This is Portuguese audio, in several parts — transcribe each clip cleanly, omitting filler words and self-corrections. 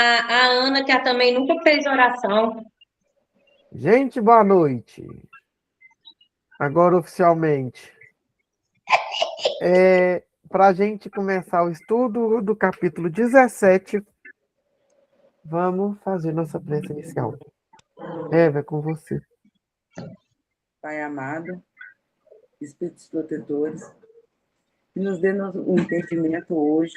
A Ana, que também nunca fez oração. Gente, boa noite. Agora oficialmente. Para a gente começar o estudo do capítulo 17, vamos fazer nossa prece inicial. Eva, é com você. Pai amado, Espíritos protetores, que nos dê um entendimento hoje,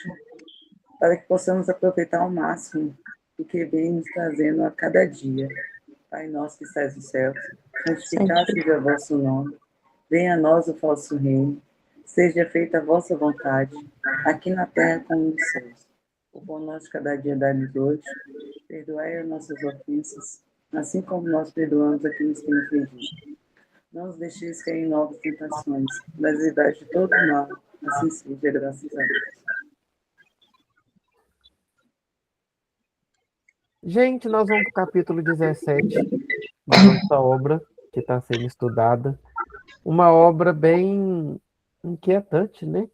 para que possamos aproveitar ao máximo o que vem nos trazendo a cada dia. Pai nosso que estás nos céus, santificado seja o vosso nome, venha a nós o vosso reino, seja feita a vossa vontade, aqui na terra como nos céus. O pão nosso de cada dia dá-nos hoje, perdoai as nossas ofensas, assim como nós perdoamos a quem nos tem ofendido. Não os deixeis cair em novas tentações, mas livrai de todo mal, assim seja, graças a Deus. Gente, nós vamos para o capítulo 17 da nossa obra, que está sendo estudada. Uma obra bem inquietante, né?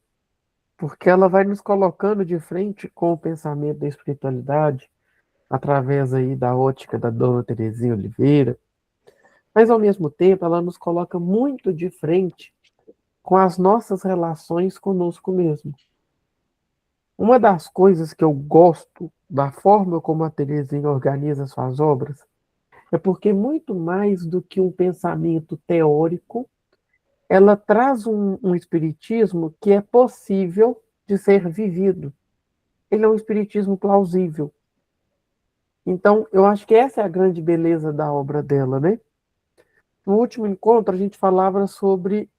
Porque ela vai nos colocando de frente com o pensamento da espiritualidade, através aí da ótica da Dona Terezinha Oliveira, mas ao mesmo tempo ela nos coloca muito de frente com as nossas relações conosco mesmo. Uma das coisas que eu gosto da forma como a Terezinha organiza suas obras é porque muito mais do que um pensamento teórico, ela traz um espiritismo que é possível de ser vivido. Ele é um espiritismo plausível. Então, eu acho que essa é a grande beleza da obra dela, né? No último encontro, a gente falava sobre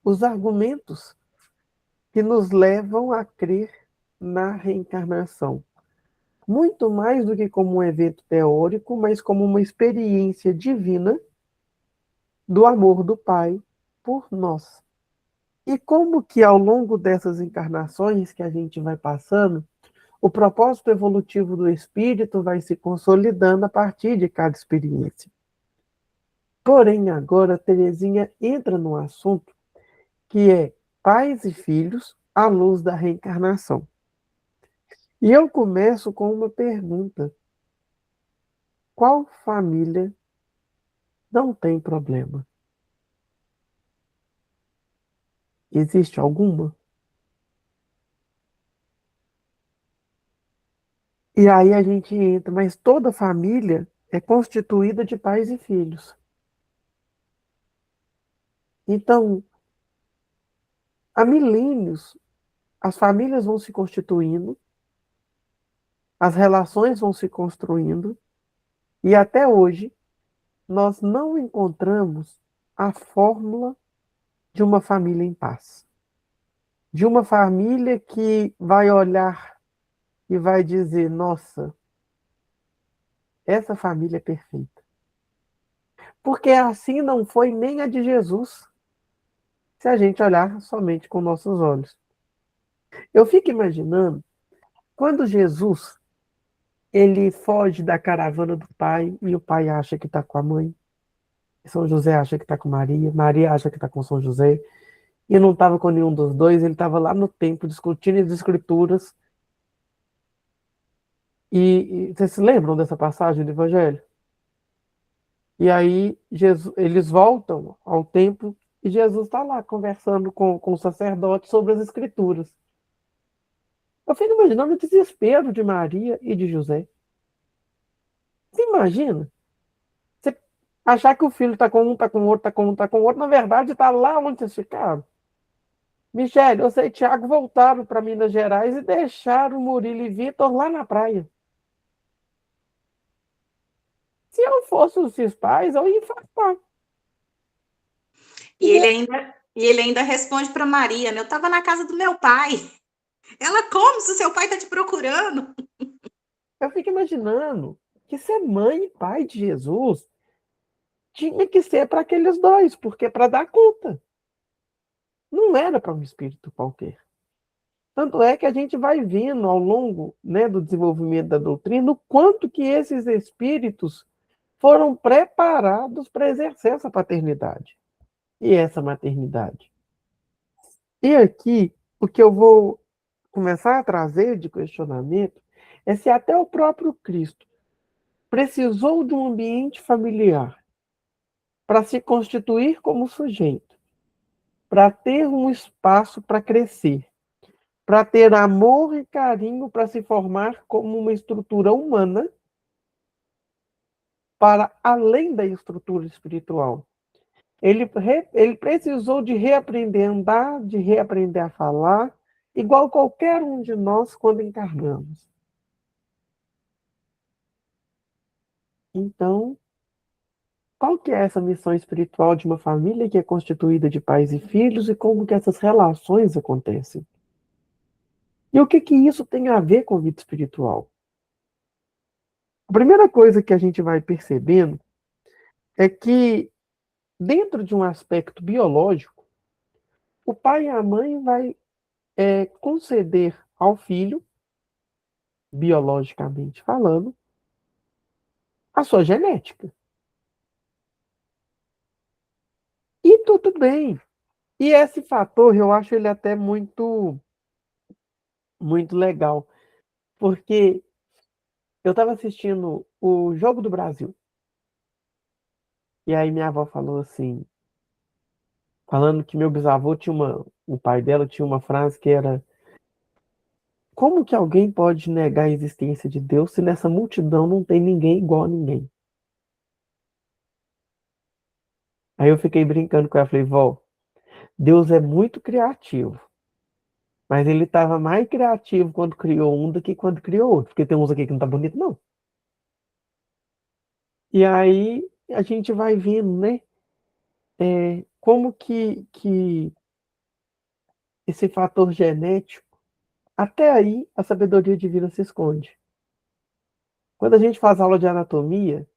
os argumentos que nos levam a crer na reencarnação. Muito mais do que como um evento teórico, mas como uma experiência divina do amor do Pai por nós. E como que ao longo dessas encarnações que a gente vai passando, o propósito evolutivo do espírito vai se consolidando a partir de cada experiência. Porém, agora, Terezinha entra num assunto que é pais e filhos à luz da reencarnação. E eu começo com uma pergunta. Qual família não tem problema? Existe alguma? E aí a gente entra, mas toda família é constituída de pais e filhos. Então, há milênios, as famílias vão se constituindo, as relações vão se construindo, e até hoje nós não encontramos a fórmula de uma família em paz. De uma família que vai olhar e vai dizer, nossa, essa família é perfeita. Porque assim não foi nem a de Jesus, se a gente olhar somente com nossos olhos. Eu fico imaginando, quando Jesus ele foge da caravana do pai, e o pai acha que está com a mãe, São José acha que está com Maria, Maria acha que está com São José, e não estava com nenhum dos dois, ele estava lá no templo discutindo as escrituras. E vocês se lembram dessa passagem do Evangelho? E aí eles voltam ao templo e Jesus está lá conversando com o sacerdote sobre as escrituras. Eu fico imaginando o desespero de Maria e de José. Você imagina? Você achar que o filho está com um, está com o outro, está com um, está com o outro, na verdade está lá onde vocês ficaram. Michele, você e Tiago voltaram para Minas Gerais e deixaram o Murilo e Vitor lá na praia. Se eu fosse os seus pais, eu ia infartar. E ele ainda responde para Maria, né? Eu estava na casa do meu pai. Ela, como se o seu pai está te procurando? Eu fico imaginando que ser mãe e pai de Jesus tinha que ser para aqueles dois, porque para dar conta. Não era para um espírito qualquer. Tanto é que a gente vai vendo ao longo, né, do desenvolvimento da doutrina o quanto que esses espíritos foram preparados para exercer essa paternidade e essa maternidade. E aqui, o que eu vou começar a trazer de questionamento é se até o próprio Cristo precisou de um ambiente familiar para se constituir como sujeito, para ter um espaço para crescer, para ter amor e carinho para se formar como uma estrutura humana para além da estrutura espiritual. Ele precisou de reaprender a andar, de reaprender a falar, igual qualquer um de nós quando encarnamos. Então, qual que é essa missão espiritual de uma família que é constituída de pais e filhos e como que essas relações acontecem? E o que que isso tem a ver com a vida espiritual? A primeira coisa que a gente vai percebendo é que, dentro de um aspecto biológico, o pai e a mãe vai conceder ao filho, biologicamente falando, a sua genética. E tudo bem. E esse fator, eu acho ele até muito, muito legal, porque eu estava assistindo o Jogo do Brasil, e aí minha avó falou assim, falando que meu bisavô o pai dela tinha uma frase que era: como que alguém pode negar a existência de Deus se nessa multidão não tem ninguém igual a ninguém? Aí eu fiquei brincando com ela, falei: vó, Deus é muito criativo, mas ele estava mais criativo quando criou um do que quando criou outro, porque tem uns aqui que não tá bonito, não. E aí a gente vai vendo, né, como que esse fator genético, até aí a sabedoria divina se esconde. Quando a gente faz aula de anatomia,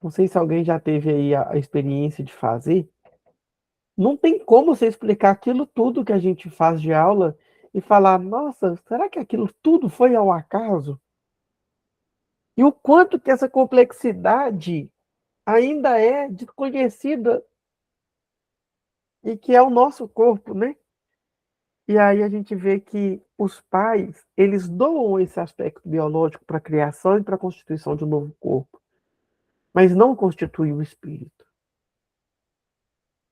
não sei se alguém já teve aí a experiência de fazer, não tem como você explicar aquilo tudo que a gente faz de aula e falar: nossa, será que aquilo tudo foi ao acaso? E o quanto que essa complexidade ainda é desconhecida e que é o nosso corpo, né? E aí a gente vê que os pais, eles doam esse aspecto biológico para a criação e para a constituição de um novo corpo, mas não constitui o espírito.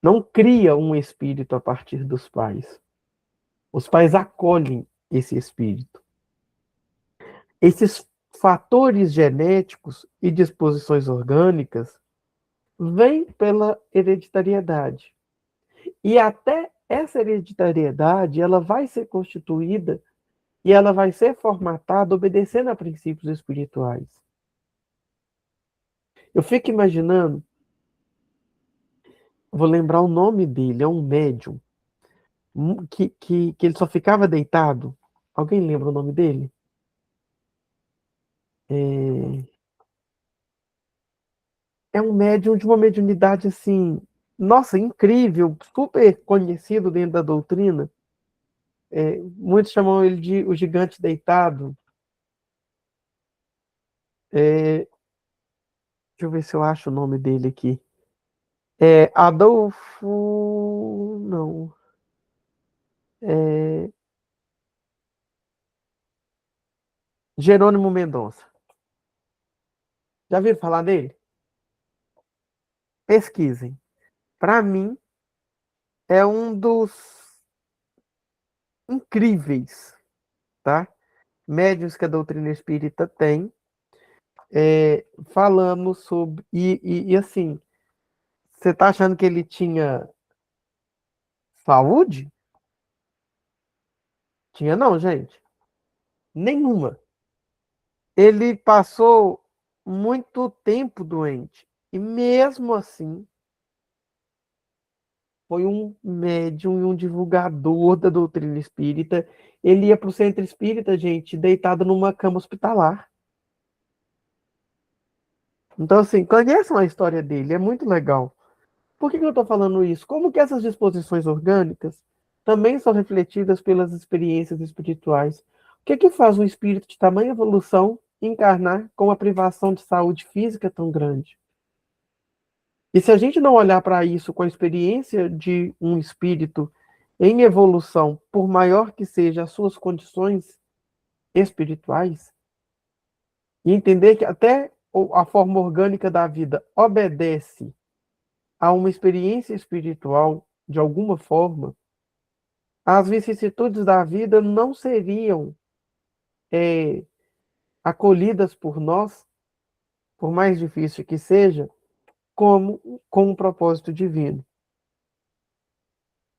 Não cria um espírito a partir dos pais. Os pais acolhem esse espírito. Esses fatores genéticos e disposições orgânicas vêm pela hereditariedade. E até essa hereditariedade, ela vai ser constituída e ela vai ser formatada obedecendo a princípios espirituais. Eu fico imaginando, vou lembrar o nome dele, é um médium, que ele só ficava deitado. Alguém lembra o nome dele? É um médium de uma mediunidade assim, nossa, incrível, super conhecido dentro da doutrina. Muitos chamam ele de o gigante deitado. Deixa eu ver se eu acho o nome dele aqui. Adolfo. Não. Jerônimo Mendonça. Já viram falar dele? Pesquisem. Para mim, é um dos incríveis, tá? Médiuns que a doutrina espírita tem, falando sobre. E assim, você tá achando que ele tinha saúde? Tinha não, gente. Nenhuma. Ele passou muito tempo doente. E mesmo assim, foi um médium e um divulgador da doutrina espírita. Ele ia para o centro espírita, gente, deitado numa cama hospitalar. Então, assim, conheçam a história dele, é muito legal. Por que eu estou falando isso? Como que essas disposições orgânicas também são refletidas pelas experiências espirituais? O que faz um espírito de tamanha evolução encarnar com uma privação de saúde física tão grande? E se a gente não olhar para isso com a experiência de um espírito em evolução, por maior que sejam as suas condições espirituais, e entender que até a forma orgânica da vida obedece a uma experiência espiritual de alguma forma, as vicissitudes da vida não seriam acolhidas por nós, por mais difícil que seja, como com um propósito divino.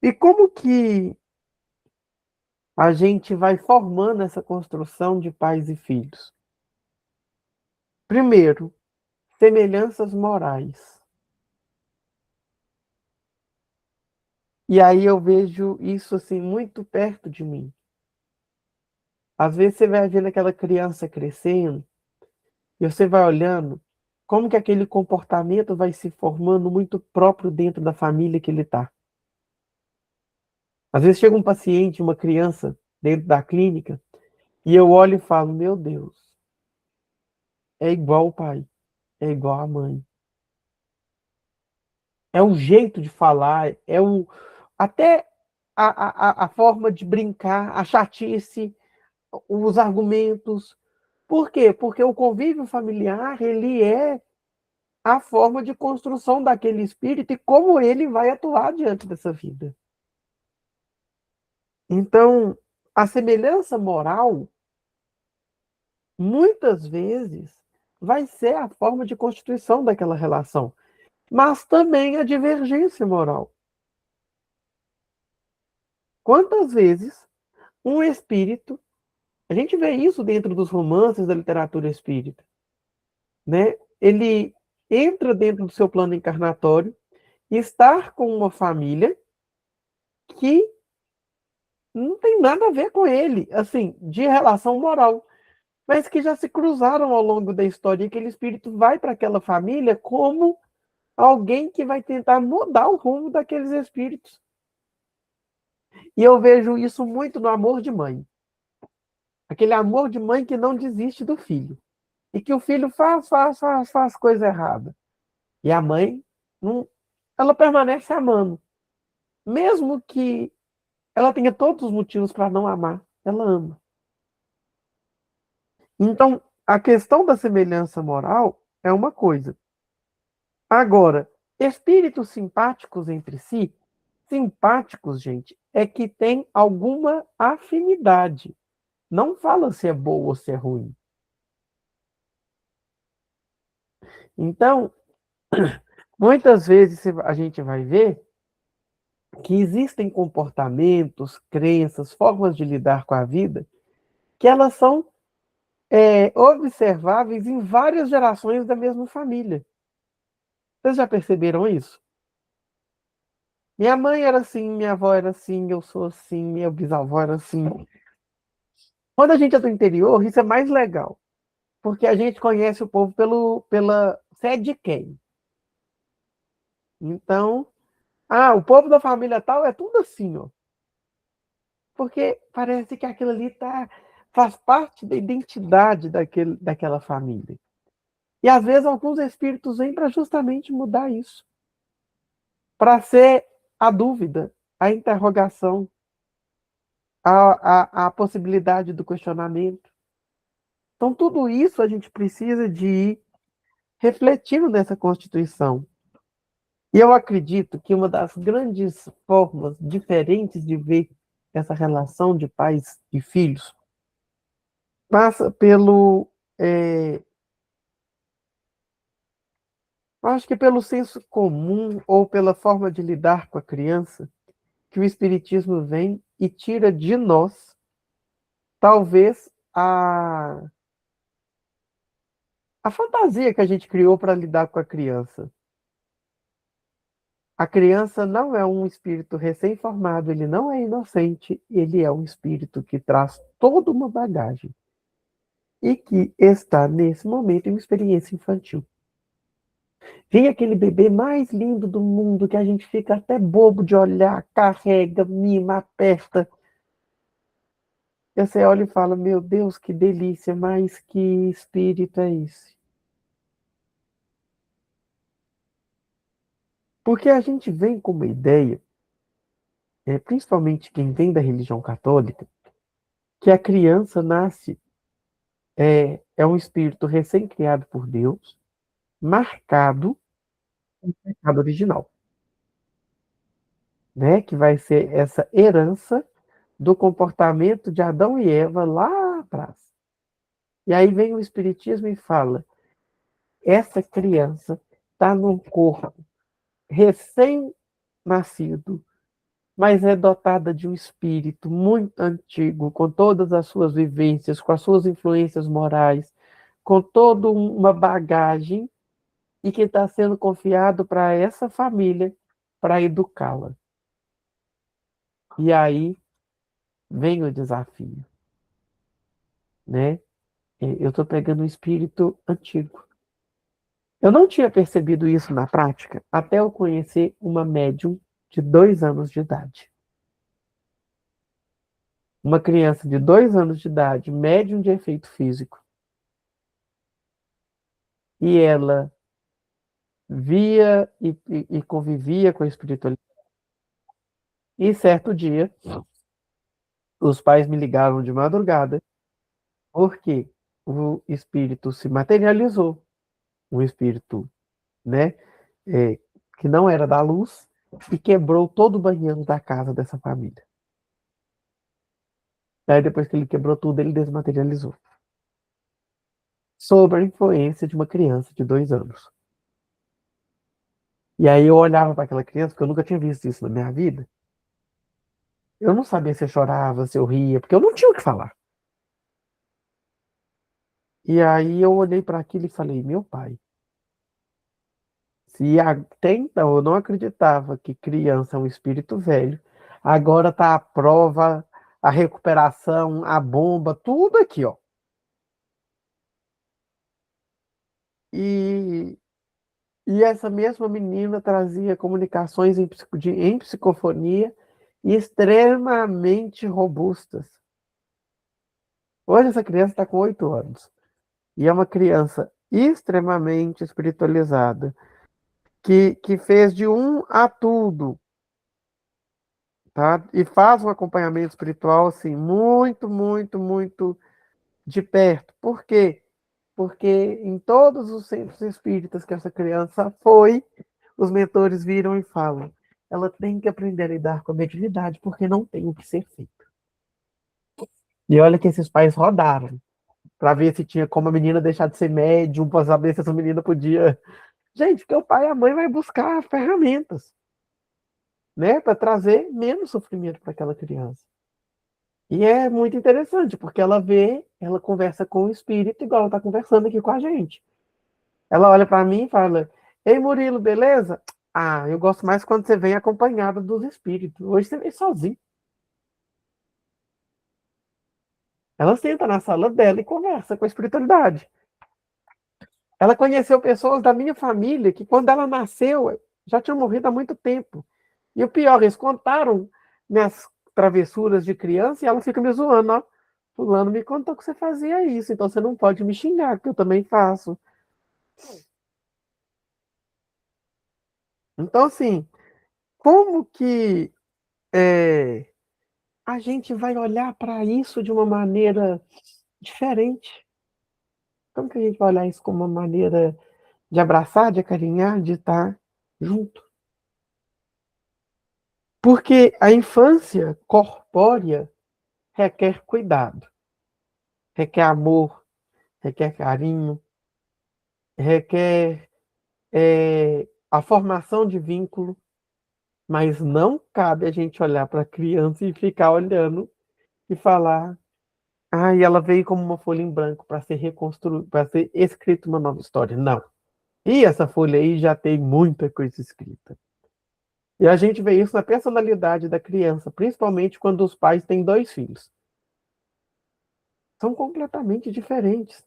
E como que a gente vai formando essa construção de pais e filhos? Primeiro, semelhanças morais. E aí eu vejo isso assim muito perto de mim. Às vezes você vai vendo aquela criança crescendo e você vai olhando como que aquele comportamento vai se formando muito próprio dentro da família que ele está. Às vezes chega um paciente, uma criança dentro da clínica e eu olho e falo, meu Deus, é igual o pai, é igual a mãe. É o jeito de falar, até a forma de brincar, a chatice, os argumentos. Por quê? Porque o convívio familiar, ele é a forma de construção daquele espírito e como ele vai atuar diante dessa vida. Então, a semelhança moral, muitas vezes, vai ser a forma de constituição daquela relação, mas também a divergência moral. Quantas vezes um espírito, a gente vê isso dentro dos romances da literatura espírita, né? Ele entra dentro do seu plano encarnatório e está com uma família que não tem nada a ver com ele, assim, de relação moral, mas que já se cruzaram ao longo da história e aquele espírito vai para aquela família como alguém que vai tentar mudar o rumo daqueles espíritos. E eu vejo isso muito no amor de mãe. Aquele amor de mãe que não desiste do filho. E que o filho faz coisa errada. E a mãe, não, ela permanece amando. Mesmo que ela tenha todos os motivos para não amar, ela ama. Então, a questão da semelhança moral é uma coisa. Agora, espíritos simpáticos entre si, simpáticos, gente, é que tem alguma afinidade. Não fala se é boa ou se é ruim. Então, muitas vezes a gente vai ver que existem comportamentos, crenças, formas de lidar com a vida que elas são observáveis em várias gerações da mesma família. Vocês já perceberam isso? Minha mãe era assim, minha avó era assim, eu sou assim, minha bisavó era assim. Quando a gente é do interior, isso é mais legal, porque a gente conhece o povo pela sede de quem. Então, o povo da família tal é tudo assim, ó. Porque parece que aquilo ali faz parte da identidade daquela família. E às vezes alguns espíritos vêm para justamente mudar isso. Para ser a dúvida, a interrogação, a possibilidade do questionamento. Então, tudo isso a gente precisa de ir refletindo nessa Constituição. E eu acredito que uma das grandes formas diferentes de ver essa relação de pais e filhos passa acho que pelo senso comum ou pela forma de lidar com a criança, que o Espiritismo vem e tira de nós, talvez, a fantasia que a gente criou para lidar com a criança. A criança não é um espírito recém-formado, ele não é inocente, ele é um espírito que traz toda uma bagagem e que está, nesse momento, em uma experiência infantil. Vem aquele bebê mais lindo do mundo, que a gente fica até bobo de olhar, carrega, mima, aperta. E você olha e fala, meu Deus, que delícia, mas que espírito é esse? Porque a gente vem com uma ideia principalmente quem vem da religião católica, que a criança nasce, é um espírito recém-criado por Deus, marcado com o pecado original, né? Que vai ser essa herança do comportamento de Adão e Eva lá atrás. E aí vem o Espiritismo e fala: essa criança está num corpo recém-nascido, mas é dotada de um espírito muito antigo, com todas as suas vivências, com as suas influências morais, com toda uma bagagem, e que está sendo confiado para essa família para educá-la. E aí vem o desafio, né? Eu estou pegando um espírito antigo. Eu não tinha percebido isso na prática até eu conhecer uma médium de 2 anos de idade. Uma criança de 2 anos de idade, médium de efeito físico. E ela via e convivia com a espiritualidade. E certo dia, os pais me ligaram de madrugada, porque o espírito se materializou. Um espírito, né, que não era da luz, e quebrou todo o banheiro da casa dessa família. Aí depois que ele quebrou tudo, ele desmaterializou. Sob a influência de uma criança de 2 anos. E aí eu olhava para aquela criança, porque eu nunca tinha visto isso na minha vida. Eu não sabia se eu chorava, se eu ria, porque eu não tinha o que falar. E aí eu olhei para aquilo e falei: meu pai, se até então eu não acreditava que criança é um espírito velho, agora está a prova, a recuperação, a bomba, tudo aqui, ó. E, e essa mesma menina trazia comunicações em psicofonia extremamente robustas. Hoje essa criança está com 8 anos. E é uma criança extremamente espiritualizada, que fez de um a tudo, tá? E faz um acompanhamento espiritual, assim, muito, muito, muito de perto. Por quê? Porque em todos os centros espíritas que essa criança foi, os mentores viram e falam: ela tem que aprender a lidar com a mediunidade, porque não tem o que ser feito. E olha que esses pais rodaram para ver se tinha como a menina deixar de ser médium, para saber se essa menina podia. Gente, porque o pai e a mãe vai buscar ferramentas, né, para trazer menos sofrimento para aquela criança. E é muito interessante, porque ela conversa com o espírito igual ela está conversando aqui com a gente. Ela olha para mim e fala: ei, Murilo, beleza? Ah, eu gosto mais quando você vem acompanhada dos espíritos. Hoje você vem sozinho. Ela senta na sala dela e conversa com a espiritualidade. Ela conheceu pessoas da minha família que, quando ela nasceu, já tinham morrido há muito tempo. E o pior, eles contaram minhas travessuras de criança e ela fica me zoando, ó. Fulano me contou que você fazia isso, então você não pode me xingar, que eu também faço. Então, assim, como que a gente vai olhar para isso de uma maneira diferente? Como que a gente vai olhar isso como uma maneira de abraçar, de acarinhar, de estar junto? Porque a infância corpórea requer cuidado, requer amor, requer carinho, requer a formação de vínculo, mas não cabe a gente olhar para a criança e ficar olhando e falar: ah, e ela veio como uma folha em branco para ser reconstruída, para ser escrita uma nova história. Não. E essa folha aí já tem muita coisa escrita. E a gente vê isso na personalidade da criança, principalmente quando os pais têm 2 filhos. São completamente diferentes.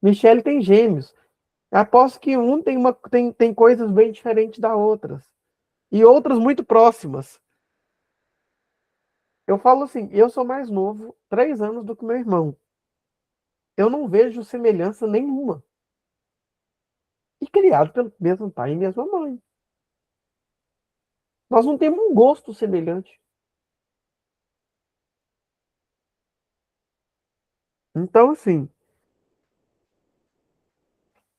Michele tem gêmeos. Aposto que um tem coisas bem diferentes da outras. E outras muito próximas. Eu falo assim, eu sou mais novo 3 anos do que meu irmão. Eu não vejo semelhança nenhuma. E criado pelo mesmo pai e mesma mãe. Nós não temos um gosto semelhante. Então, assim,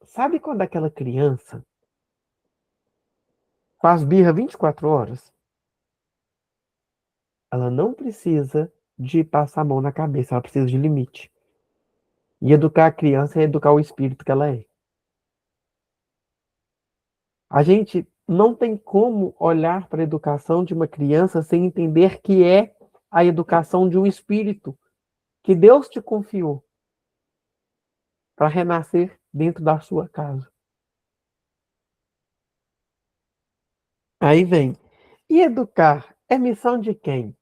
sabe quando aquela criança faz birra 24 horas? Ela não precisa de passar a mão na cabeça, ela precisa de limite. E educar a criança é educar o espírito que ela é. A gente não tem como olhar para a educação de uma criança sem entender que é a educação de um espírito que Deus te confiou para renascer dentro da sua casa. Aí vem. E educar é missão de quem?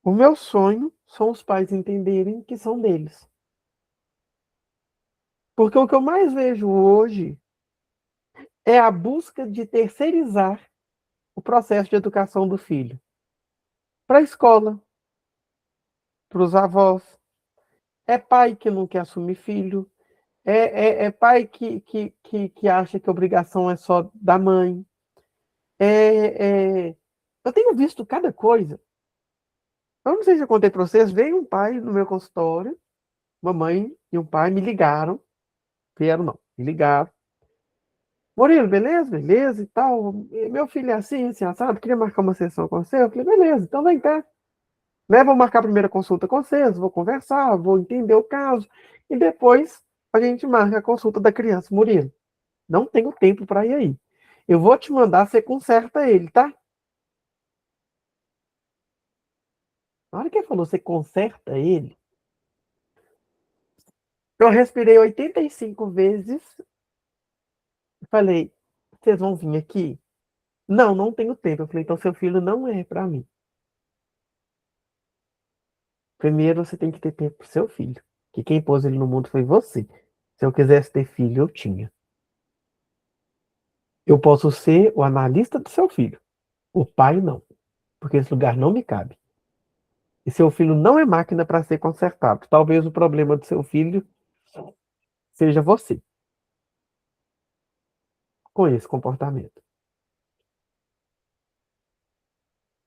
O meu sonho são os pais entenderem que são deles. Porque o que eu mais vejo hoje é a busca de terceirizar o processo de educação do filho para a escola, para os avós. É pai que não quer assumir filho, é pai que acha que a obrigação é só da mãe. Eu tenho visto cada coisa. Eu não sei se eu contei para vocês, veio um pai no meu consultório, uma mãe e um pai me ligaram, vieram não, me ligaram. Murilo, beleza? Beleza e tal. Meu filho é assim, assado, queria marcar uma sessão com você. Eu falei, beleza, então vem cá. Né? Vou marcar a primeira consulta com vocês, vou conversar, vou entender o caso. E depois a gente marca a consulta da criança. Murilo, não tenho tempo para ir aí. Eu vou te mandar, você conserta ele, tá? Na hora que ele falou, você conserta ele, eu respirei 85 vezes e falei, vocês vão vir aqui? Não, não tenho tempo. Eu falei, então seu filho não é para mim. Primeiro você tem que ter tempo pro seu filho. Que quem pôs ele no mundo foi você. Se eu quisesse ter filho, eu tinha. Eu posso ser o analista do seu filho. O pai não. Porque esse lugar não me cabe. E seu filho não é máquina para ser consertado. Talvez o problema do seu filho seja você, com esse comportamento.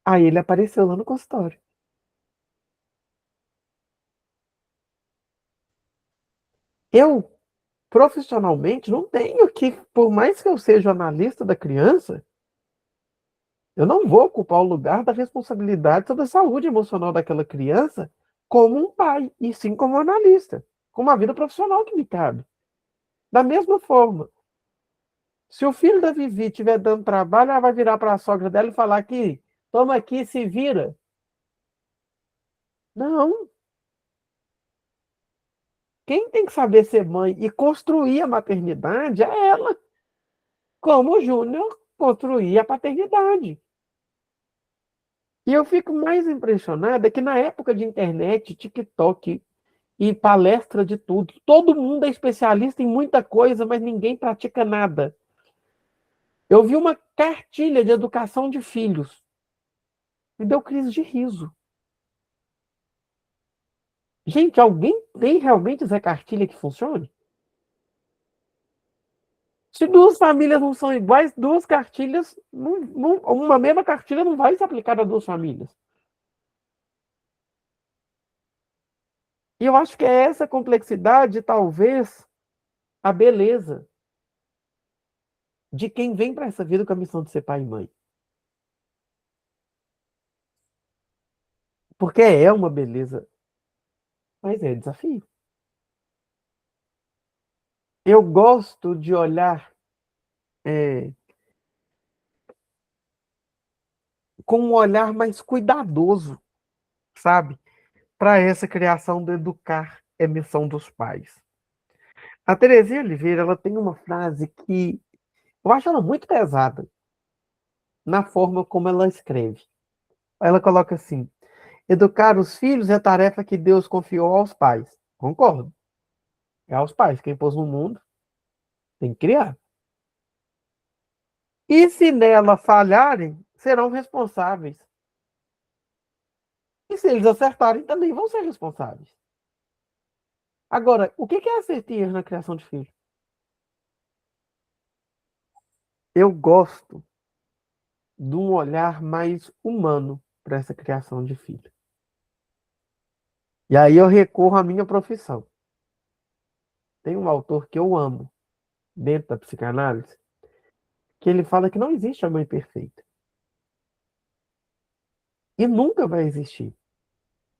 Aí ele apareceu lá no consultório. Eu, profissionalmente, não tenho que, por mais que eu seja o analista da criança, eu não vou ocupar o lugar da responsabilidade sobre a saúde emocional daquela criança como um pai, e sim como um analista, com uma vida profissional que me cabe. Da mesma forma, se o filho da Vivi estiver dando trabalho, ela vai virar para a sogra dela e falar que toma aqui, se vira. Não. Quem tem que saber ser mãe e construir a maternidade é ela, como o Júnior construir a paternidade. E eu fico mais impressionada que na época de internet, TikTok e palestra de tudo, todo mundo é especialista em muita coisa, mas ninguém pratica nada. Eu vi uma cartilha de educação de filhos. Me deu crise de riso. Gente, alguém tem realmente essa cartilha que funcione? Se duas famílias não são iguais, duas cartilhas, uma mesma cartilha não vai se aplicar a duas famílias. E eu acho que é essa complexidade, talvez, a beleza de quem vem para essa vida com a missão de ser pai e mãe. Porque é uma beleza, mas é desafio. Eu gosto de olhar com um olhar mais cuidadoso, sabe? Para essa criação do educar é missão dos pais. A Terezinha Oliveira, ela tem uma frase que eu acho ela muito pesada na forma como ela escreve. Ela coloca assim: educar os filhos é a tarefa que Deus confiou aos pais. Concordo. É aos pais. Quem pôs no mundo tem que criar. E se nela falharem, serão responsáveis. E se eles acertarem, também vão ser responsáveis. Agora, o que é acerto e erro na criação de filhos? Eu gosto de um olhar mais humano para essa criação de filho. E aí eu recorro à minha profissão. Tem um autor que eu amo, dentro da psicanálise, que ele fala que não existe a mãe perfeita. E nunca vai existir.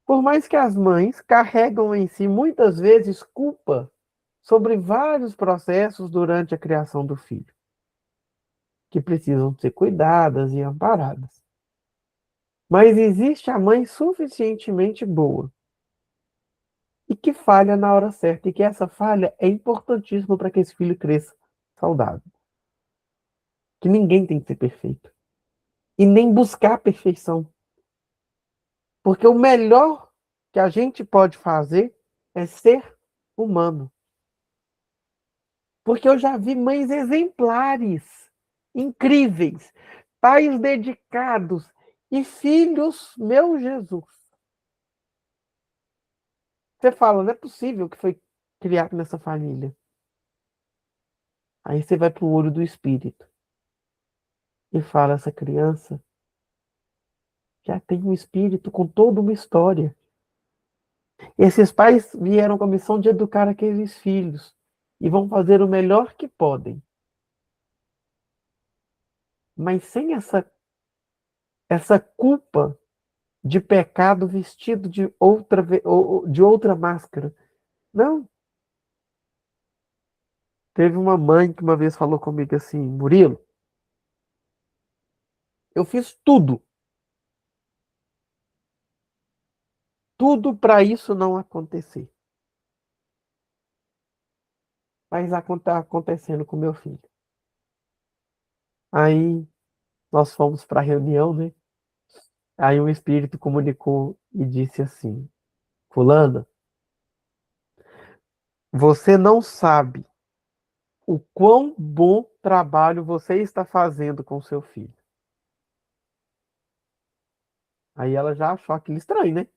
Por mais que as mães carregam em si, muitas vezes, culpa sobre vários processos durante a criação do filho, que precisam ser cuidadas e amparadas. Mas existe a mãe suficientemente boa e que falha na hora certa, e que essa falha é importantíssima para que esse filho cresça saudável. Que ninguém tem que ser perfeito. E nem buscar a perfeição. Porque o melhor que a gente pode fazer é ser humano. Porque eu já vi mães exemplares, incríveis, pais dedicados e filhos, meu Jesus. Você fala, não é possível que foi criado nessa família. Aí você vai para o olho do espírito e fala, essa criança já tem um espírito com toda uma história. Esses pais vieram com a missão de educar aqueles filhos e vão fazer o melhor que podem. Mas sem essa culpa de pecado vestido de outra máscara. Não. Teve uma mãe que uma vez falou comigo assim, Murilo, eu fiz tudo para isso não acontecer. Mas está acontecendo com meu filho. Aí nós fomos para a reunião, né? Aí um espírito comunicou e disse assim, fulana, você não sabe o quão bom trabalho você está fazendo com seu filho. Aí ela já achou aquilo estranho, né?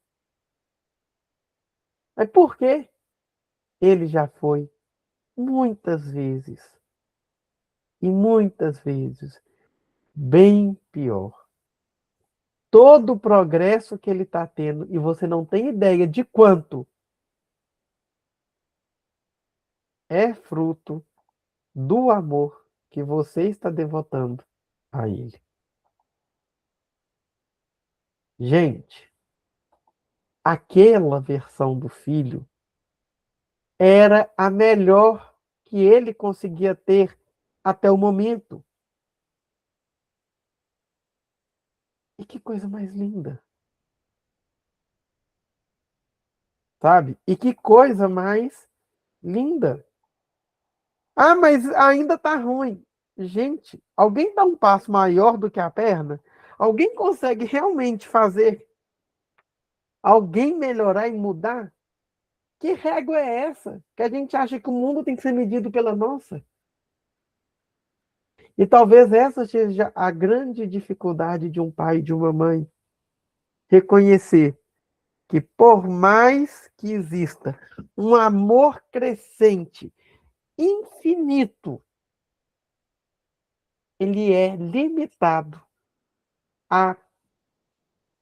Mas por quê? Ele já foi muitas vezes, e muitas vezes, bem pior. Todo o progresso que ele está tendo, e você não tem ideia de quanto, é fruto do amor que você está devotando a ele. Gente, aquela versão do filho era a melhor que ele conseguia ter até o momento. E que coisa mais linda. Sabe? E que coisa mais linda. Ah, mas ainda tá ruim. Gente, alguém dá um passo maior do que a perna? Alguém consegue realmente fazer alguém melhorar e mudar? Que régua é essa? Que a gente acha que o mundo tem que ser medido pela nossa? E talvez essa seja a grande dificuldade de um pai e de uma mãe. Reconhecer que por mais que exista um amor crescente, infinito, ele é limitado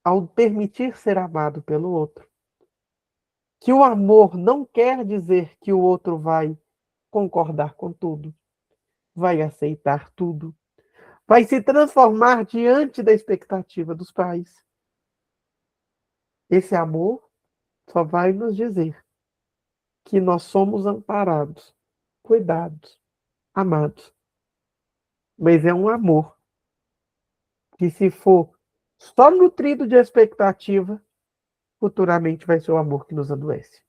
ao permitir ser amado pelo outro. Que o amor não quer dizer que o outro vai concordar com tudo, vai aceitar tudo, vai se transformar diante da expectativa dos pais. Esse amor só vai nos dizer que nós somos amparados, cuidados, amados. Mas é um amor que, se for só nutrido de expectativa, futuramente vai ser o amor que nos adoece.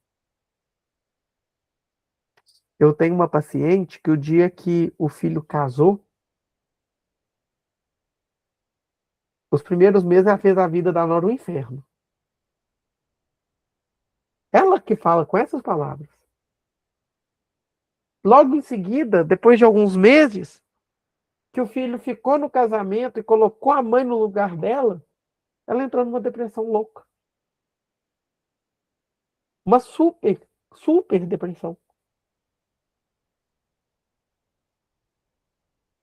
Eu tenho uma paciente que o dia que o filho casou, os primeiros meses ela fez a vida da nora um inferno. Ela que fala com essas palavras. Logo em seguida, depois de alguns meses, que o filho ficou no casamento e colocou a mãe no lugar dela, ela entrou numa depressão louca. Uma super, super depressão.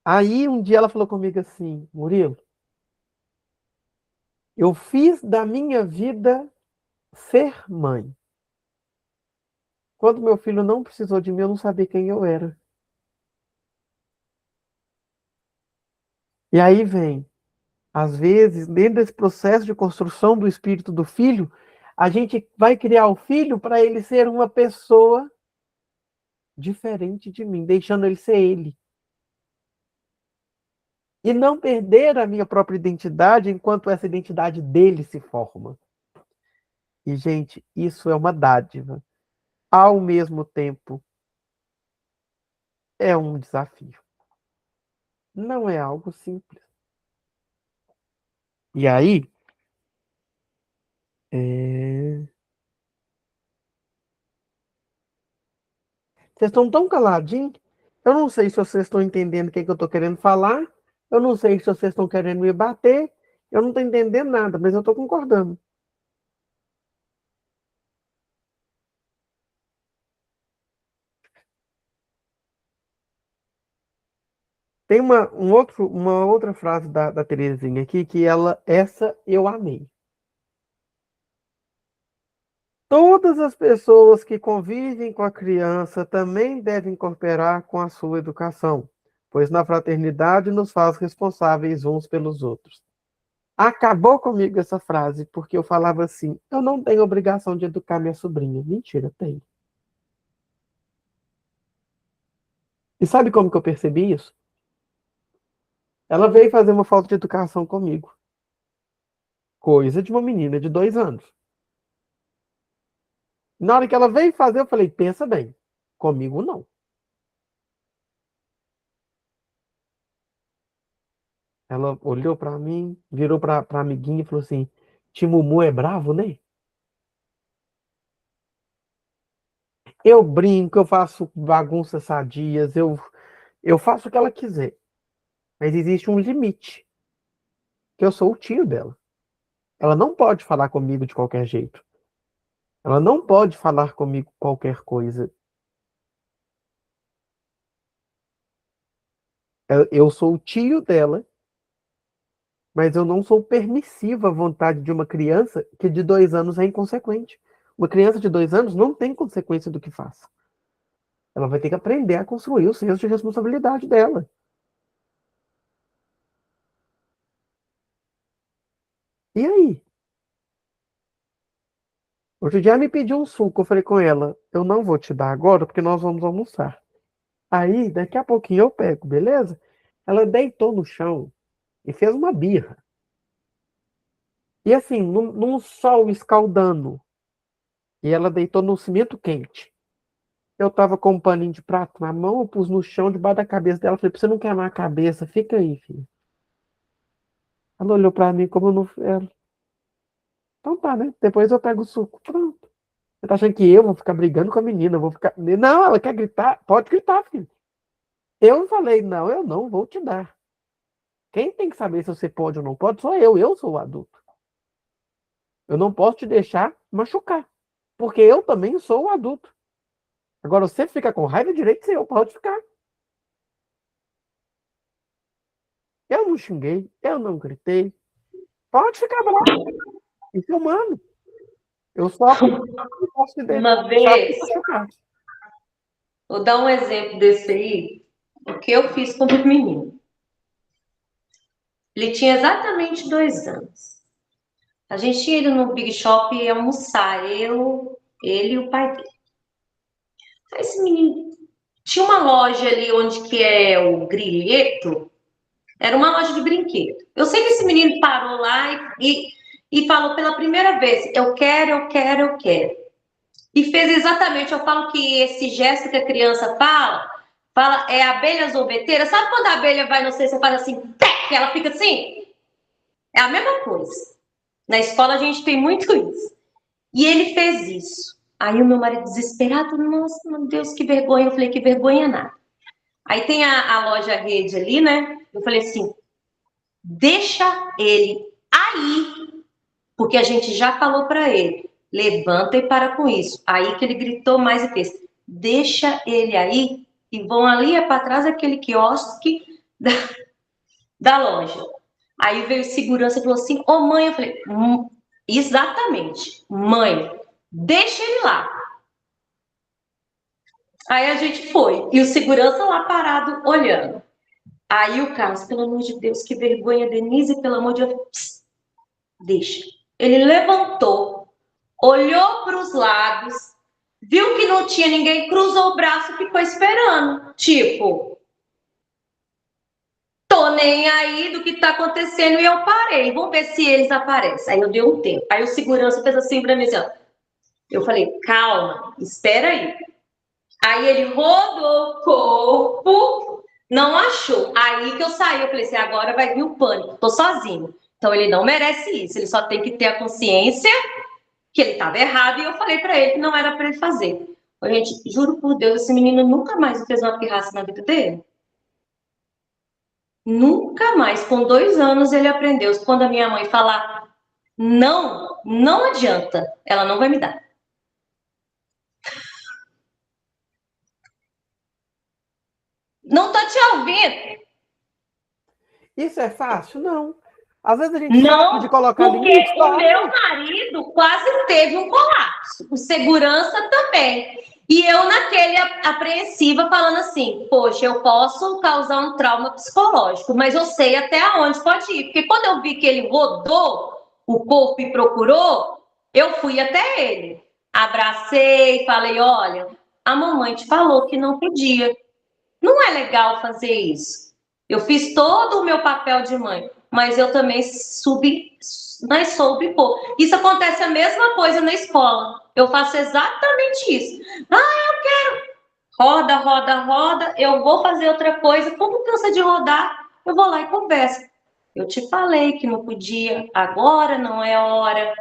Aí um dia ela falou comigo assim, Murilo, eu fiz da minha vida ser mãe. Quando meu filho não precisou de mim, eu não sabia quem eu era. E aí vem, às vezes, dentro desse processo de construção do espírito do filho, a gente vai criar o filho para ele ser uma pessoa diferente de mim, deixando ele ser ele. E não perder a minha própria identidade enquanto essa identidade dele se forma. E, gente, isso é uma dádiva. Ao mesmo tempo, é um desafio. Não é algo simples. E aí, vocês estão tão caladinhos. Eu não sei se vocês estão entendendo o que eu estou querendo falar. Eu não sei se vocês estão querendo me bater. Eu não estou entendendo nada, mas eu estou concordando. Tem uma outra frase da Terezinha aqui que essa eu amei. Todas as pessoas que convivem com a criança também devem cooperar com a sua educação, pois na fraternidade nos faz responsáveis uns pelos outros. Acabou comigo essa frase, porque eu falava assim, eu não tenho obrigação de educar minha sobrinha. Mentira, tenho. E sabe como que eu percebi isso? Ela veio fazer uma falta de educação comigo. Coisa de uma menina de 2 anos. Na hora que ela veio fazer, eu falei, pensa bem, comigo não. Ela olhou pra mim, virou pra amiguinha e falou assim, Timumu é bravo, né? Eu brinco, eu faço bagunças sadias, eu faço o que ela quiser. Mas existe um limite, que eu sou o tio dela. Ela não pode falar comigo de qualquer jeito. Ela não pode falar comigo qualquer coisa. Eu sou o tio dela, mas eu não sou permissivo à vontade de uma criança que de 2 anos é inconsequente. Uma criança de 2 anos não tem consequência do que faz. Ela vai ter que aprender a construir o senso de responsabilidade dela. E aí? Outro dia ela me pediu um suco. Eu falei com ela, eu não vou te dar agora porque nós vamos almoçar. Aí, daqui a pouquinho eu pego, beleza? Ela deitou no chão e fez uma birra. E assim, num sol escaldando. E ela deitou no cimento quente. Eu tava com um paninho de prato na mão, eu pus no chão, debaixo da cabeça dela. Falei, pra você não queimar a cabeça, fica aí, filho. Ela olhou pra mim como não. Então tá, né? Depois eu pego o suco. Pronto. Você tá achando que eu vou ficar brigando com a menina? Eu vou ficar. Não, ela quer gritar. Pode gritar, filho. Eu falei, não, eu não vou te dar. Quem tem que saber se você pode ou não pode sou eu. Eu sou o adulto. Eu não posso te deixar machucar. Porque eu também sou o adulto. Agora, você fica com raiva, direito seu, pode ficar. Eu não xinguei, eu não gritei. Pode ficar bravo. Isso é humano. Eu só posso te Uma deixar vez, machucar. vou dar um exemplo desse aí, o que eu fiz com o menino. Ele tinha exatamente 2 anos. A gente tinha ido no Big Shop almoçar, ele e o pai dele. Esse menino tinha uma loja ali onde que é o Grilheto, era uma loja de brinquedo. Eu sei que esse menino parou lá e falou pela primeira vez, eu quero, eu quero, eu quero. E fez exatamente, eu falo que esse gesto que a criança fala é abelha zombeteira. Sabe quando a abelha vai, não sei, você faz assim, que ela fica assim? É a mesma coisa. Na escola a gente tem muito isso. E ele fez isso. Aí o meu marido desesperado, nossa, meu Deus, que vergonha. Eu falei, que vergonha nada. Aí tem a loja rede ali, né? Eu falei assim, deixa ele aí, porque a gente já falou para ele, levanta e para com isso. Aí que ele gritou mais e fez, deixa ele aí e vão ali é para trás daquele quiosque da loja. Aí veio segurança e falou assim, ô mãe, eu falei, exatamente, mãe, deixa ele lá. Aí a gente foi. E o segurança lá parado, olhando. Aí o Carlos, pelo amor de Deus, que vergonha, Denise, pelo amor de Deus. Psst, deixa. Ele levantou, olhou para os lados, viu que não tinha ninguém, cruzou o braço e ficou esperando. Tipo, tô nem aí do que tá acontecendo e eu parei. Vamos ver se eles aparecem. Aí eu dei um tempo. Aí o segurança fez assim pra mim, assim, ó. Eu falei, calma, espera aí. Aí ele rodou o corpo, não achou. Aí que eu saí, eu falei assim, agora vai vir o pânico, tô sozinho. Então ele não merece isso, ele só tem que ter a consciência que ele estava errado e eu falei pra ele que não era pra ele fazer. Gente, juro por Deus, esse menino nunca mais fez uma pirraça na vida dele. Nunca mais, com 2 anos ele aprendeu. Quando a minha mãe falar não, não adianta, ela não vai me dar. Não tô te ouvindo. Isso é fácil? Não. Às vezes a gente sabe de Não, colocar porque limite, o sabe? meu marido quase teve um colapso, o segurança também. E eu naquele apreensiva falando assim, poxa, eu posso causar um trauma psicológico, mas eu sei até onde pode ir. Porque quando eu vi que ele rodou o corpo e procurou, eu fui até ele. Abracei, falei, olha, a mamãe te falou que não podia. Não é legal fazer isso. Eu fiz todo o meu papel de mãe, mas eu também soube pôr. Isso acontece a mesma coisa na escola. Eu faço exatamente isso. Eu quero. Roda, roda, roda. Eu vou fazer outra coisa. Como cansa de rodar, eu vou lá e converso. Eu te falei que não podia. Agora não é hora.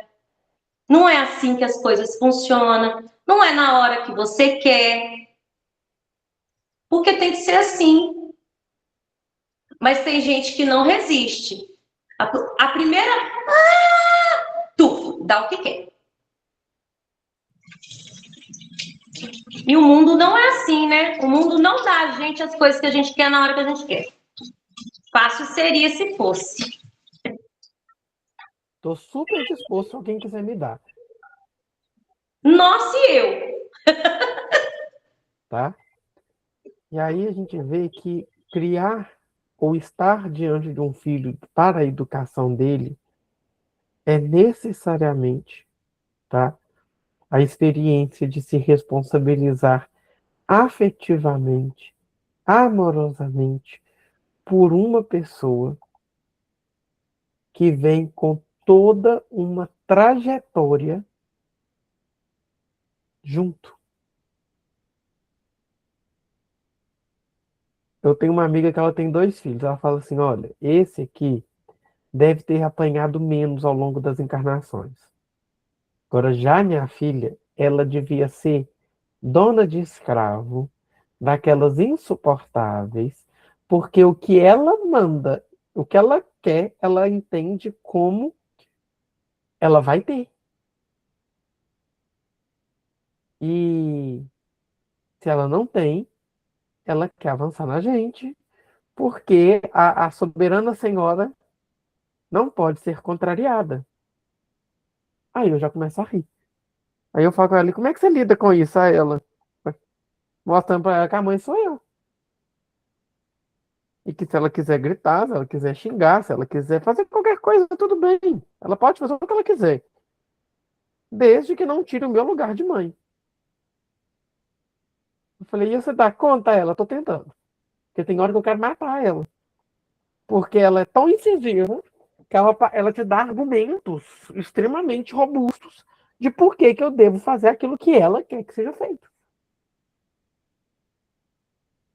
Não é assim que as coisas funcionam. Não é na hora que você quer. Porque tem que ser assim. Mas tem gente que não resiste. A primeira, dá o que quer. E o mundo não é assim, né? O mundo não dá a gente as coisas que a gente quer na hora que a gente quer. Fácil seria se fosse. Tô super disposto a quem quiser me dar, Nossa, e eu? tá? E aí a gente vê que criar ou estar diante de um filho para a educação dele é necessariamente, tá? A experiência de se responsabilizar afetivamente, amorosamente, por uma pessoa que vem com toda uma trajetória junto. Eu tenho uma amiga que ela tem 2 filhos. Ela fala assim: olha, esse aqui deve ter apanhado menos ao longo das encarnações. Agora, já minha filha, ela devia ser dona de escravo, daquelas insuportáveis, porque o que ela manda, o que ela quer, ela entende como ela vai ter. E se ela não tem, ela quer avançar na gente, porque a soberana senhora não pode ser contrariada. Aí eu já começo a rir. Aí eu falo com ela, como é que você lida com isso? Aí ela, mostrando pra ela que a mãe sou eu. E que se ela quiser gritar, se ela quiser xingar, se ela quiser fazer qualquer coisa, tudo bem. Ela pode fazer o que ela quiser. Desde que não tire o meu lugar de mãe. Eu falei, e você dá conta a ela? Tô tentando. Porque tem hora que eu quero matar ela. Porque ela é tão incisiva que ela te dá argumentos extremamente robustos de por que eu devo fazer aquilo que ela quer que seja feito.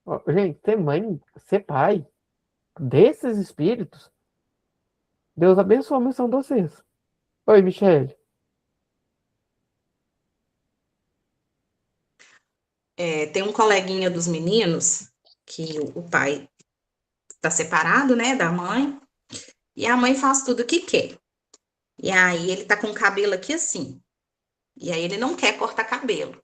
Ó, gente, ser mãe, ser pai desses espíritos, Deus abençoe a missão de vocês. Oi, Michele. Tem um coleguinha dos meninos que o pai está separado, né, da mãe, e a mãe faz tudo o que quer. E aí ele tá com o cabelo aqui assim. E aí ele não quer cortar cabelo.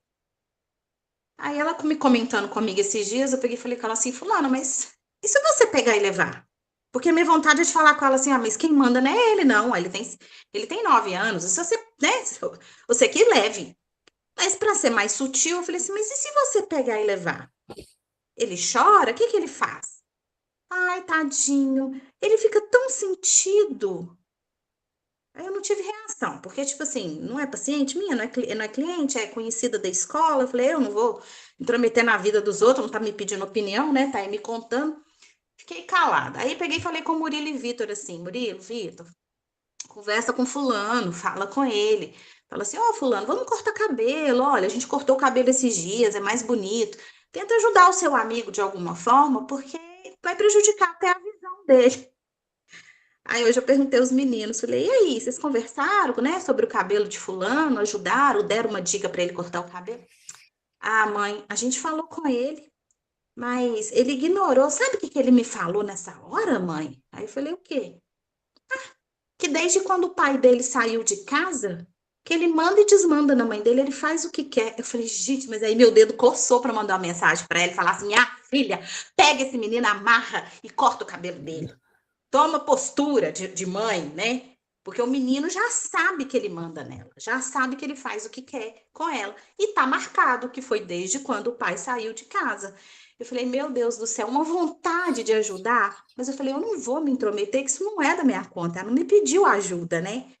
Aí ela me comentando comigo esses dias, eu peguei e falei com ela assim, fulano, mas e se você pegar e levar? Porque a minha vontade é de falar com ela assim, mas quem manda não é ele, não. Ele tem 9 anos, se você, né, você que leve. Mas para ser mais sutil, eu falei assim, mas e se você pegar e levar? Ele chora? O que que ele faz? Ai, tadinho, ele fica tão sentido. Aí eu não tive reação, porque, tipo assim, não é paciente minha, não é cliente, é conhecida da escola. Eu falei, eu não vou intrometer na vida dos outros, não tá me pedindo opinião, né? Tá aí me contando. Fiquei calada. Aí peguei e falei com o Murilo e Vitor assim, Murilo, Vitor, conversa com fulano, fala com ele. Fala assim, ó, fulano, vamos cortar cabelo. Olha, a gente cortou o cabelo esses dias, é mais bonito. Tenta ajudar o seu amigo de alguma forma, porque vai prejudicar até a visão dele. Aí hoje eu perguntei aos meninos, falei, e aí, vocês conversaram, né, sobre o cabelo de fulano, ajudaram, deram uma dica para ele cortar o cabelo? Ah, mãe, a gente falou com ele, mas ele ignorou. Sabe o que que ele me falou nessa hora, mãe? Aí eu falei, o quê? Que desde quando o pai dele saiu de casa, que ele manda e desmanda na mãe dele, ele faz o que quer. Eu falei, gente, mas aí meu dedo coçou para mandar uma mensagem para ele, falar assim, minha filha, pega esse menino, amarra e corta o cabelo dele. Toma postura de mãe, né? Porque o menino já sabe que ele manda nela, já sabe que ele faz o que quer com ela. E tá marcado que foi desde quando o pai saiu de casa. Eu falei, meu Deus do céu, uma vontade de ajudar, mas eu falei, eu não vou me intrometer, que isso não é da minha conta, ela não me pediu ajuda, né?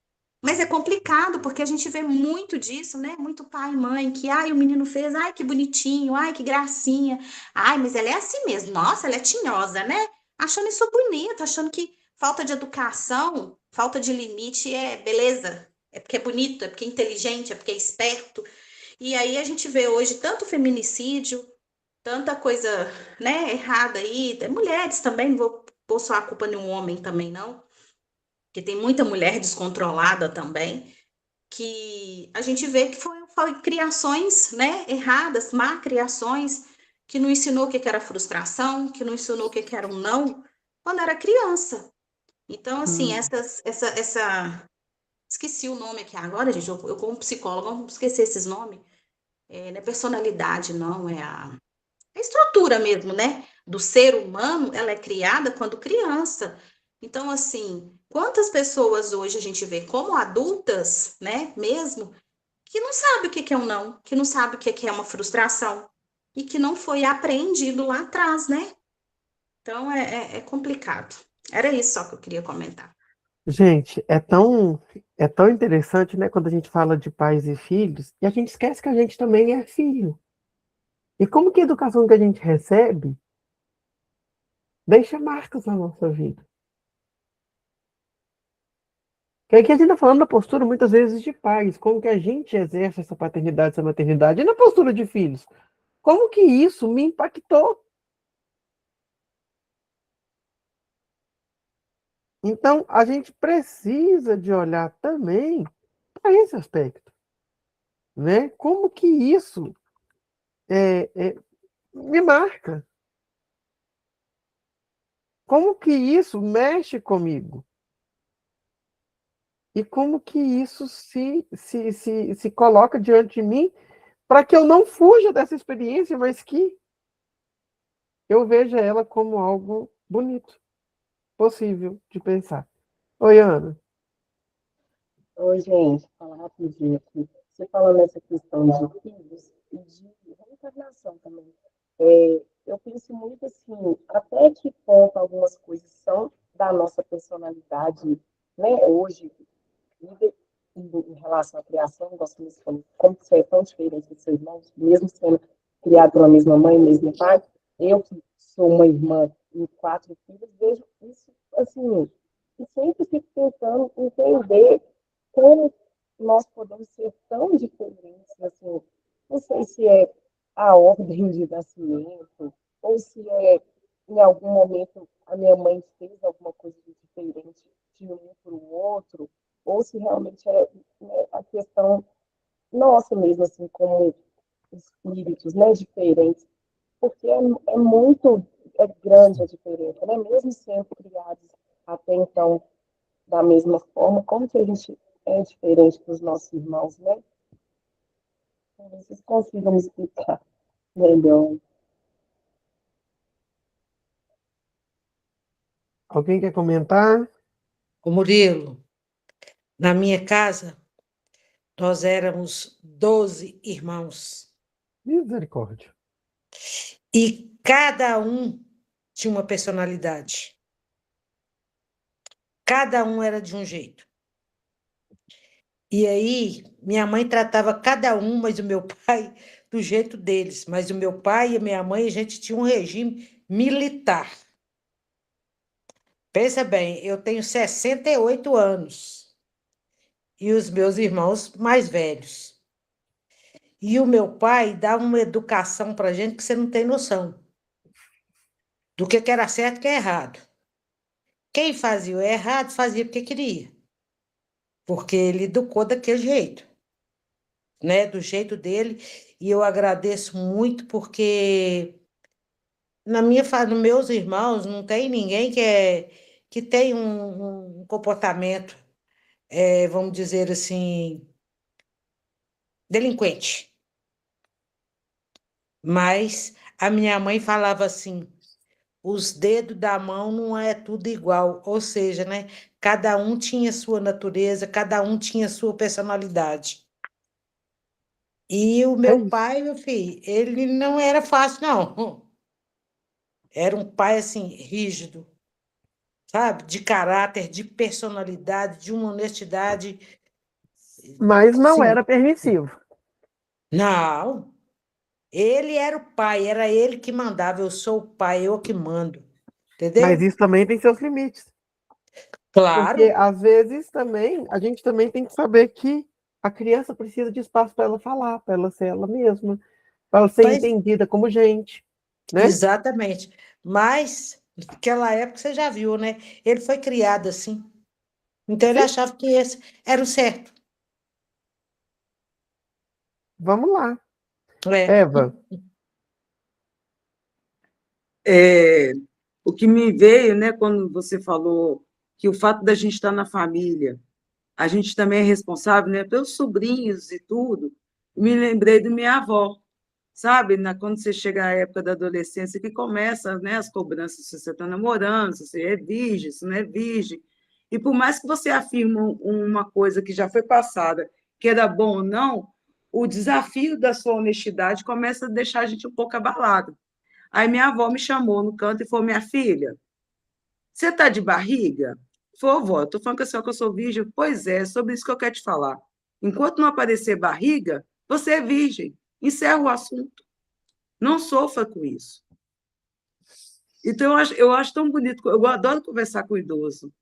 Mas é complicado, porque a gente vê muito disso, né? Muito pai e mãe, que, ai, o menino fez, ai, que bonitinho, ai, que gracinha. Ai, mas ela é assim mesmo, nossa, ela é tinhosa, né? Achando isso bonito, achando que falta de educação, falta de limite é beleza, é porque é bonito, é porque é inteligente, é porque é esperto. E aí a gente vê hoje tanto feminicídio, tanta coisa, né, errada aí, mulheres também, não vou pôr só a culpa em um homem também, não, porque tem muita mulher descontrolada também, que a gente vê que foi criações, né, erradas, má criações, que não ensinou o que que era frustração, que não ensinou o que que era um não, quando era criança. Então, assim, Hum, esqueci o nome aqui agora, gente, eu como psicóloga, não esquecer esses nomes, não é personalidade, não, é a estrutura mesmo, né? Do ser humano, ela é criada quando criança. Então, assim, quantas pessoas hoje a gente vê como adultas, né, mesmo, que não sabe o que que é um não, que não sabe o que que é uma frustração e que não foi apreendido lá atrás, né? Então, é complicado. Era isso só que eu queria comentar. gente, é tão interessante, né, quando a gente fala de pais e filhos, e a gente esquece que a gente também é filho. E como que a educação que a gente recebe deixa marcas na nossa vida. Que aqui a gente está falando da postura, muitas vezes, de pais, como que a gente exerce essa paternidade, essa maternidade, e na postura de filhos. Como que isso me impactou? Então, a gente precisa de olhar também para esse aspecto, né? Como que isso me marca? Como que isso mexe comigo? E como que isso se coloca diante de mim para que eu não fuja dessa experiência, mas que eu veja ela como algo bonito, possível de pensar. Oi, Ana. Oi, gente, falar rapidinho aqui. Você falando nessa questão de filhos e de reencarnação também. Eu penso muito assim, até que ponto algumas coisas são da nossa personalidade, né? Hoje, em relação à criação, gosto de falar, como você é tão diferente dos seus irmãos, mesmo sendo criado pela mesma mãe, mesmo pai. Eu, que sou uma irmã e quatro filhos, vejo isso assim, e sempre fico tentando entender como nós podemos ser tão diferentes, assim, não sei se é a ordem de nascimento, ou se é, em algum momento, a minha mãe fez alguma coisa de diferente de um para o outro, ou se realmente é, né, a questão nossa mesmo, assim, como espíritos, né, diferentes, porque é muito grande a diferença, né? Mesmo sendo criados até então da mesma forma, como que a gente é diferente dos nossos irmãos, né? Talvez vocês consigam me explicar melhor. Alguém quer comentar? Ô Murilo, na minha casa, Nós éramos 12 irmãos. Misericórdia. E cada um tinha uma personalidade. Cada um era de um jeito. E aí, minha mãe tratava cada um, mas o meu pai, do jeito deles. Mas o meu pai e a minha mãe, a gente tinha um regime militar. Pensa bem, eu tenho 68 anos. E os meus irmãos mais velhos. E o meu pai dá uma educação para a gente que você não tem noção do que era certo e o que é errado. Quem fazia o errado, fazia porque queria. Porque ele educou daquele jeito, né? Do jeito dele. E eu agradeço muito porque nos meus irmãos não tem ninguém que tem um comportamento, vamos dizer assim, delinquente. Mas a minha mãe falava assim, os dedos da mão não é tudo igual, ou seja, né? Cada um tinha sua natureza, cada um tinha sua personalidade. E o É meu isso. pai, meu filho, ele não era fácil, não. Era um pai, assim, rígido, sabe? De caráter, de personalidade, de uma honestidade. Mas não Sim, era permissivo. não. Ele era o pai, era ele que mandava. Eu sou o pai, eu que mando. Mas Entendeu? isso também tem seus limites. Porque, Claro. às vezes, também, a gente também tem que saber que a criança precisa de espaço para ela falar, para ela ser ela mesma, para ela ser Mas, entendida como gente, né? exatamente. Mas, naquela época, você já viu, né? Ele foi criado assim. Então, ele Sim, achava que esse era o certo. vamos lá. É. Eva, É, o que me veio, né, quando você falou que o fato da gente estar na família, a gente também é responsável, né, pelos sobrinhos e tudo, me lembrei da minha avó, sabe? Quando você chega à época da adolescência, que começa, né, as cobranças, se você está namorando, se você é virgem, se não é virgem. E por mais que você afirme uma coisa que já foi passada, que era bom ou não, o desafio da sua honestidade começa a deixar a gente um pouco abalado. Aí minha avó me chamou no canto e falou: minha filha, você está de barriga? Falei, vó, estou falando com a senhora que eu sou virgem. Pois é sobre isso que eu quero te falar. Enquanto não aparecer barriga, você é virgem. Encerra o assunto. Não sofra com isso. Então, eu acho tão bonito, eu adoro conversar com o idoso.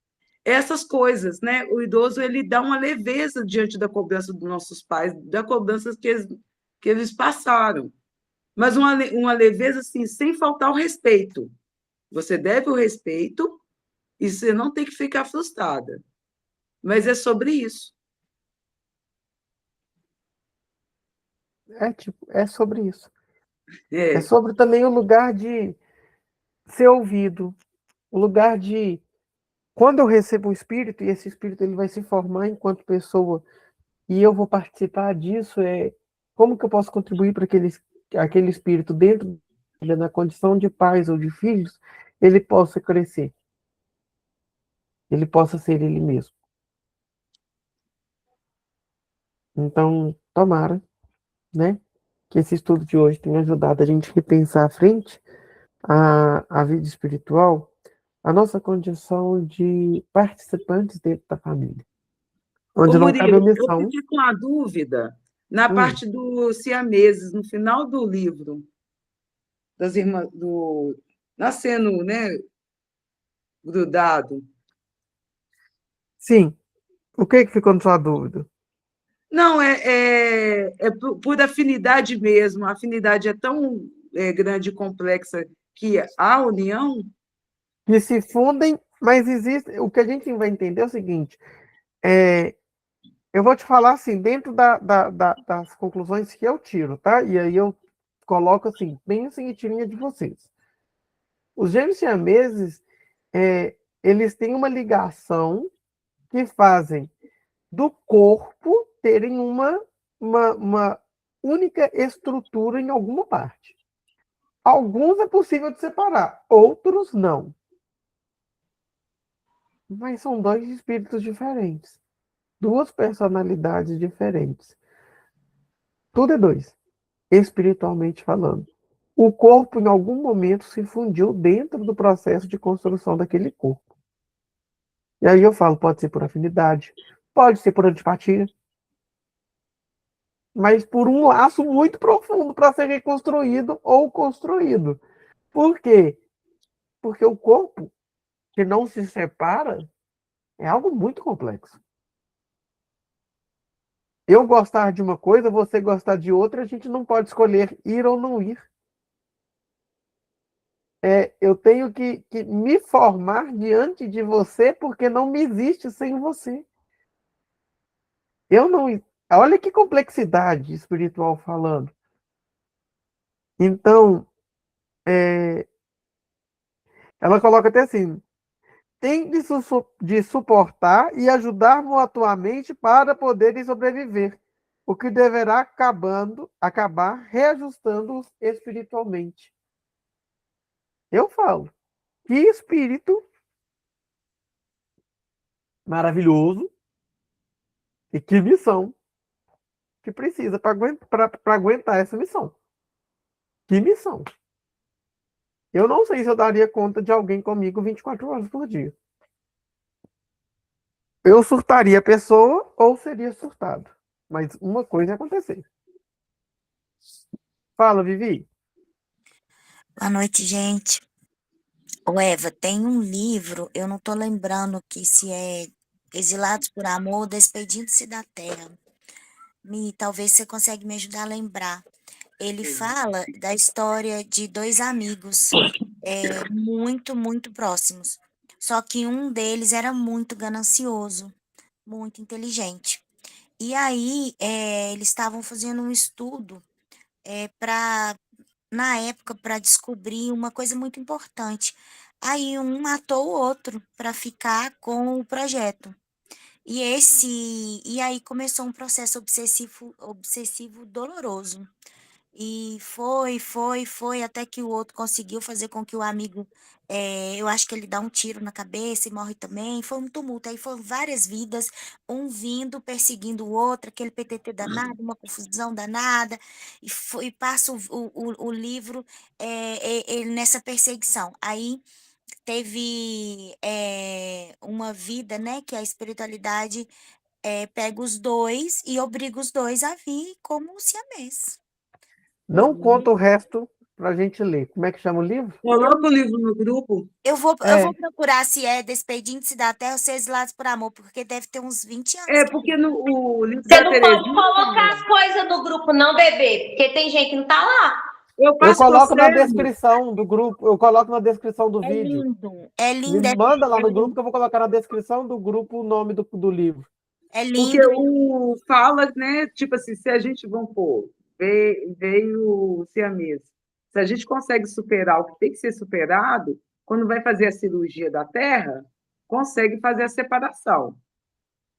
Essas coisas, né? O idoso, ele dá uma leveza diante da cobrança dos nossos pais, da cobrança que eles passaram. Mas uma leveza, assim, sem faltar o respeito. Você deve o respeito e você não tem que ficar frustrada. Mas é sobre isso. é sobre isso. É É, sobre também o lugar de ser ouvido, o lugar de quando eu recebo um espírito, e esse espírito ele vai se formar enquanto pessoa, e eu vou participar disso, como que eu posso contribuir para aquele espírito dentro na condição de pais ou de filhos, ele possa crescer, ele possa ser ele mesmo. Então, tomara, né, que esse estudo de hoje tenha ajudado a gente a repensar à frente a vida espiritual, a nossa condição de participantes dentro da família, ô onde não cabe Murilo, eu omissão. fiquei com uma dúvida na Hum, parte dos siameses, no final do livro, das irmãs, nascendo, né, grudado. sim. O que ficou na sua dúvida? Não, é por afinidade mesmo. A afinidade é tão grande e complexa que a união. Que se fundem, mas existe. O que a gente vai entender é o seguinte: é, eu vou te falar assim, dentro das conclusões que eu tiro, tá? E aí eu coloco assim, bem assim, em tirinha de vocês. Os gêmeos siameses, eles têm uma ligação que fazem do corpo terem uma única estrutura em alguma parte. Alguns é possível de separar, outros não. Mas são dois espíritos diferentes. duas personalidades diferentes. Tudo é dois, espiritualmente falando. O corpo, em algum momento, se fundiu dentro do processo de construção daquele corpo. E aí eu falo, pode ser por afinidade, pode ser por antipatia, mas por um laço muito profundo para ser reconstruído ou construído. Por quê? Porque o corpo que não se separa é algo muito complexo. Eu gostar de uma coisa, você gostar de outra, a gente não pode escolher ir ou não ir. Eu tenho que me formar diante de você porque não me existe sem você. Eu não. Olha que complexidade espiritual falando. Então, ela coloca até assim: tem de suportar e ajudar mutuamente para poderem sobreviver, o que deverá acabar reajustando-os espiritualmente. Eu falo, que espírito maravilhoso e que missão que precisa para aguentar essa missão. Que missão? Eu não sei se eu daria conta de alguém comigo 24 horas por dia. Eu surtaria a pessoa ou seria surtado. Mas uma coisa ia acontecer. Fala, Vivi. Boa noite, gente. Ô, Eva, tem um livro, eu não tô lembrando que se é Exilados por Amor ou Despedindo-se da Terra. Talvez você consiga me ajudar a lembrar. Ele fala da história de dois amigos, muito, muito próximos. Só que um deles era muito ganancioso, muito inteligente. E aí, eles estavam fazendo um estudo para na época para descobrir uma coisa muito importante. Aí um matou o outro para ficar com o projeto. E aí começou um processo obsessivo doloroso. E foi, até que o outro conseguiu fazer com que o amigo, eu acho que ele dá um tiro na cabeça e morre também. Foi um tumulto. Aí foram várias vidas, um vindo, perseguindo o outro, aquele PTT danado, uma confusão danada. E passa o livro nessa perseguição. Aí teve uma vida, né, que a espiritualidade pega os dois e obriga os dois a vir como siamês. Não conta o resto pra gente ler. Como é que chama o livro? Coloca o livro no grupo. Eu vou É, procurar se é Despedindo-se da Terra ou se é Exilados por Amor, porque deve ter uns 20 anos. Porque o livro Você da não pode Terezinha, colocar as coisas no grupo, não, bebê, porque tem gente que não tá lá. eu eu passo coloco na você. descrição do grupo, eu coloco na descrição do É vídeo. lindo, é Me lindo, manda lá no grupo que eu vou colocar na descrição do grupo o nome do livro. é Porque lindo. o fala, né? Tipo assim, se a gente, vamos pôr, veio siamês. Se a gente consegue superar o que tem que ser superado, quando vai fazer a cirurgia da terra, consegue fazer a separação.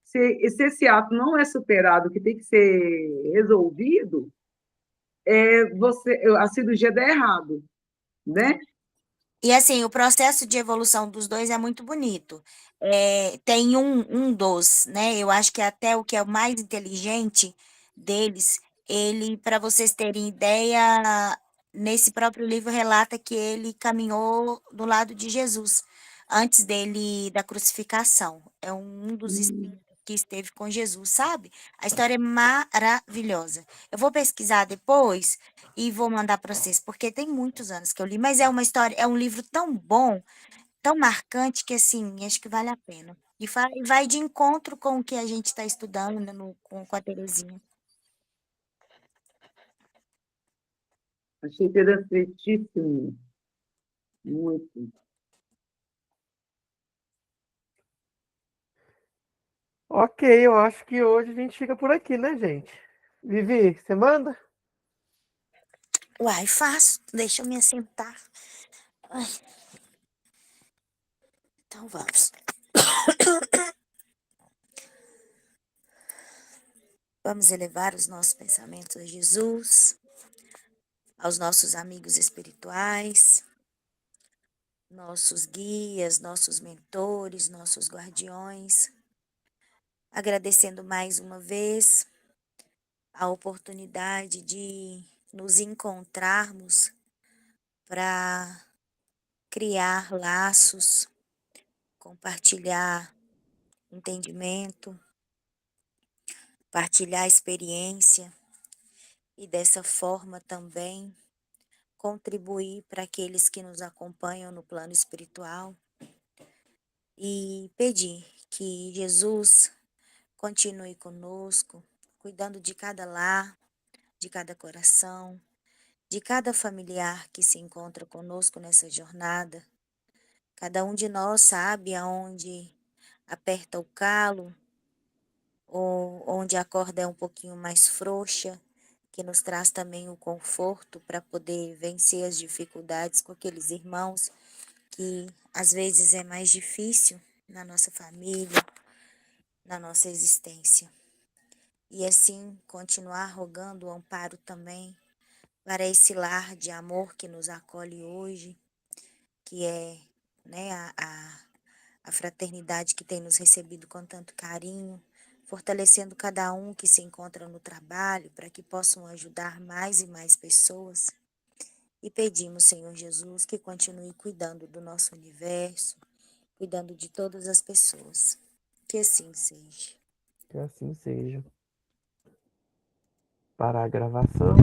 Se esse ato não é superado, o que tem que ser resolvido, a cirurgia dá errado, né? E assim, o processo de evolução dos dois é muito bonito. Tem um dos, né? Eu acho que até o que é o mais inteligente deles, ele, para vocês terem ideia, nesse próprio livro relata que ele caminhou do lado de Jesus antes dele da crucificação. É um dos espíritos que esteve com Jesus, sabe? A história é maravilhosa. Eu vou pesquisar depois e vou mandar para vocês, porque tem muitos anos que eu li, mas é uma história, é um livro tão bom, tão marcante, que assim, acho que vale a pena. E vai de encontro com o que a gente está estudando, né, com a Terezinha. Achei interessantíssimo. Muito. Ok, eu acho que hoje a gente fica por aqui, né, gente? Vivi, você manda? Uai, faço. Deixa eu me assentar. Ai, então vamos. Vamos elevar os nossos pensamentos a Jesus, aos nossos amigos espirituais, nossos guias, nossos mentores, nossos guardiões. agradecendo mais uma vez a oportunidade de nos encontrarmos para criar laços, compartilhar entendimento, partilhar experiência e dessa forma também contribuir para aqueles que nos acompanham no plano espiritual e pedir que Jesus continue conosco, cuidando de cada lar, de cada coração, de cada familiar que se encontra conosco nessa jornada. Cada um de nós sabe aonde aperta o calo ou onde a corda é um pouquinho mais frouxa, que nos traz também o conforto para poder vencer as dificuldades com aqueles irmãos que às vezes é mais difícil na nossa família, na nossa existência. E assim continuar rogando o amparo também para esse lar de amor que nos acolhe hoje, que é, né, a fraternidade que tem nos recebido com tanto carinho, fortalecendo cada um que se encontra no trabalho para que possam ajudar mais e mais pessoas. E pedimos, Senhor Jesus, que continue cuidando do nosso universo, cuidando de todas as pessoas. Que assim seja. Que assim seja. Parar a gravação.